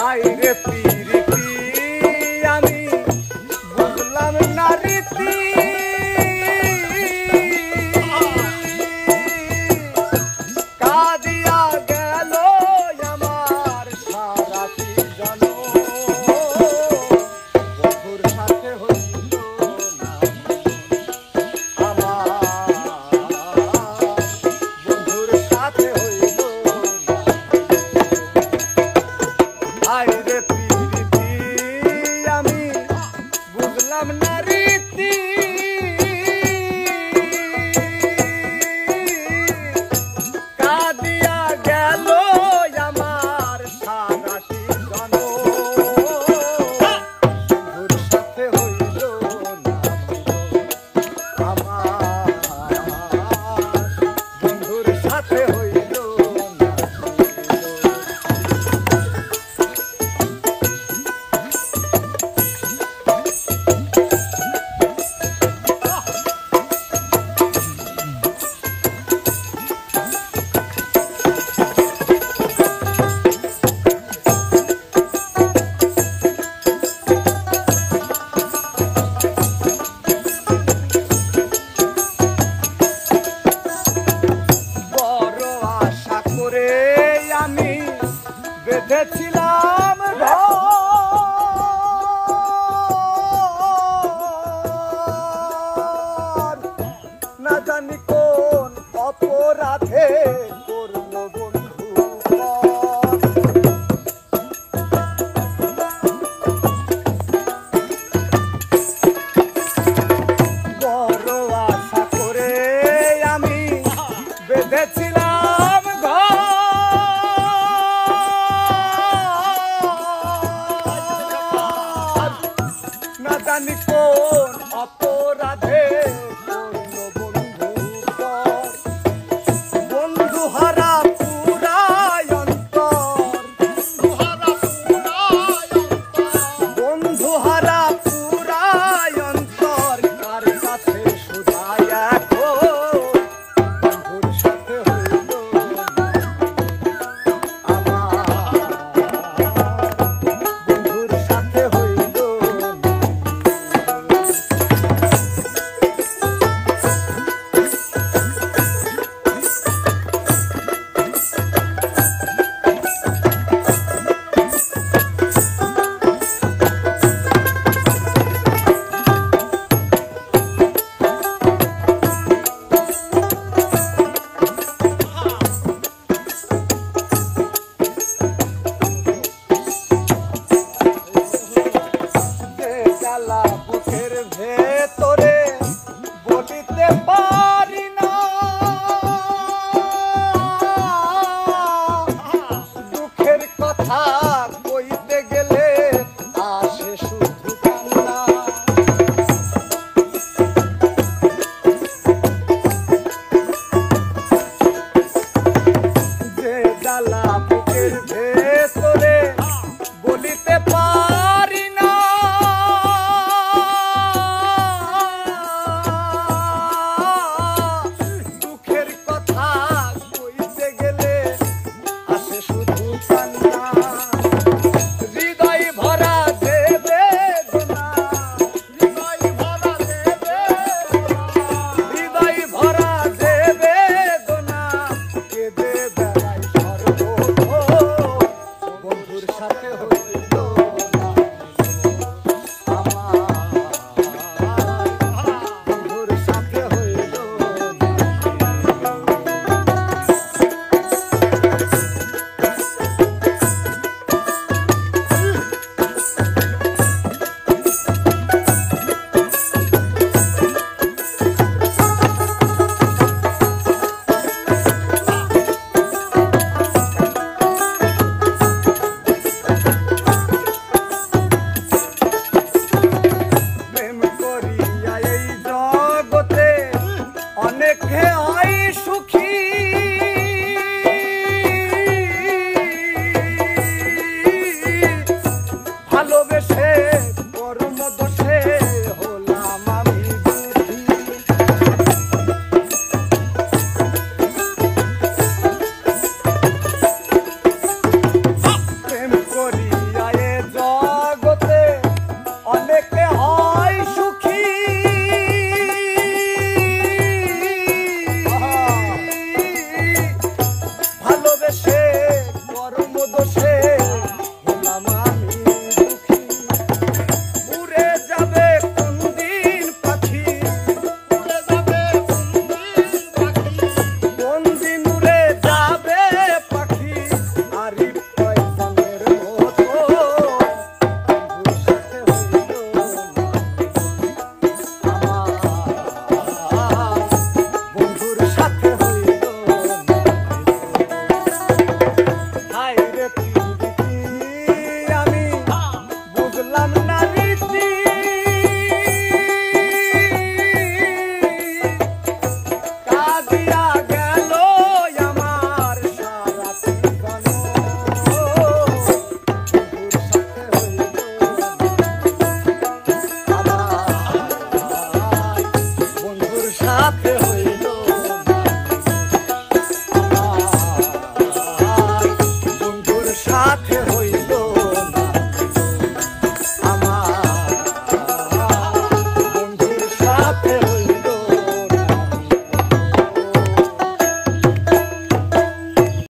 হাইরে পিরিতি আমি বুঝলাম না রীতি কাঁদিয়া গেল আমার সারাটি জানো বন্ধুর সাথে হইল না আমার বন্ধুর সাথে হইল না হাইরে পিরিতি আমি বুঝলাম না রীতি কাঁদিয়া গেল আমার সারাটি জন বন্ধুর সাথে হইল না আমার বন্ধুর সাথে হইল না বড় আশা করে আমি বেঁধেছিলাম ঘর না জানি কোন অপরাধে করল বন্ধু পর। বড় আশা করে আমি বেঁধেছিলাম ঘর না জানি কোন অপরাধে করল বন্ধু পর। বন্ধু হারা পুরাই অন্তর বন্ধু হারা পুরাই অন্তর কার কাছে শুধাই এখন বন্ধুর সাথে হইল না আমার বন্ধুর সাথে হইল না যে জ্বালা বুকের ভেতরে বলিতে পারি না দুঃখের কথা কইতে গেলে আসে শুধু কান্না যে জ্বালা বুকের ভেতরে বলিতে পারি না দুঃখের কথা কইতে গেলে আসে শুধু কান্না সাথে